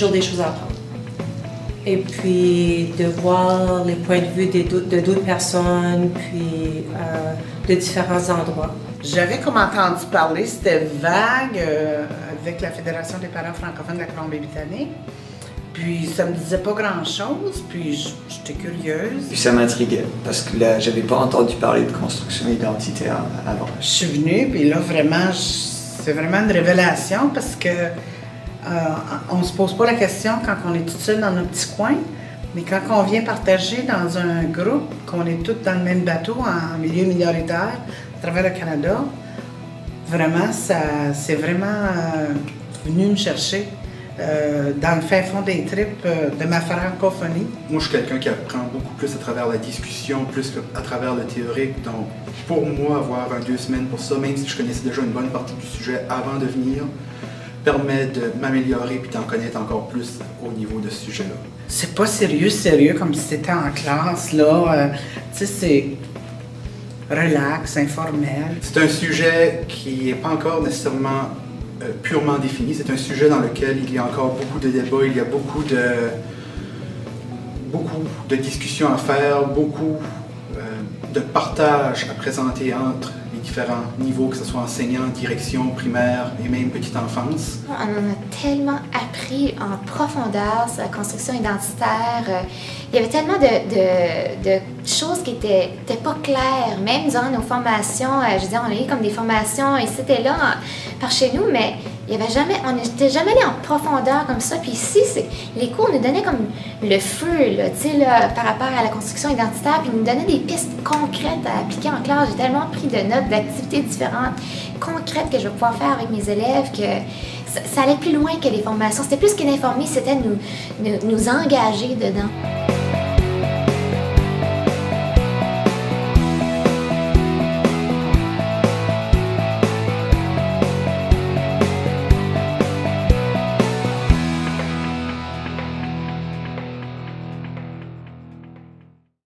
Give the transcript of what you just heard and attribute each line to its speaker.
Speaker 1: toujours des choses à apprendre. Et puis de voir les points de vue de d'autres personnes, puis de différents endroits.
Speaker 2: J'avais comme entendu parler, c'était vague avec la Fédération des parents francophones de la Colombie-Britannique. Puis ça me disait pas grand-chose, puis j'étais curieuse.
Speaker 3: Puis ça m'intriguait, parce que là, j'avais pas entendu parler de construction identitaire avant.
Speaker 2: Je suis venue, puis là, vraiment, c'est vraiment une révélation, parce que on se pose pas la question quand on est tout seul dans notre petit coin, mais quand on vient partager dans un groupe, qu'on est tous dans le même bateau, en milieu minoritaire, à travers le Canada, vraiment, c'est vraiment venu me chercher. Dans le fin fond des tripes de ma francophonie.
Speaker 4: Moi, je suis quelqu'un qui apprend beaucoup plus à travers la discussion, plus qu'à travers le théorique. Donc, pour moi, avoir 2 semaines pour ça, même si je connaissais déjà une bonne partie du sujet avant de venir, permet de m'améliorer et d'en connaître encore plus au niveau de ce sujet-là.
Speaker 2: C'est pas sérieux comme si c'était en classe, là. Tu sais, c'est relax, informel.
Speaker 4: C'est un sujet qui n'est pas encore nécessairement purement défini. C'est un sujet dans lequel il y a encore beaucoup de débats, il y a beaucoup de discussions à faire, beaucoup de partage à présenter entre les différents niveaux, que ce soit enseignant, direction, primaire et même petite enfance.
Speaker 5: On en a tellement appris en profondeur sur la construction identitaire. Il y avait tellement de choses qui étaient pas claires, même durant nos formations. Je veux dire, on a eu comme des formations et c'était là par chez nous, mais on n'était jamais allé en profondeur comme ça. Puis ici, les cours nous donnaient comme le feu, là, par rapport à la construction identitaire, puis ils nous donnaient des pistes concrètes à appliquer en classe. J'ai tellement pris de notes d'activités différentes, concrètes, que je vais pouvoir faire avec mes élèves, que ça allait plus loin que les formations. C'était plus que d'informer, c'était nous engager dedans.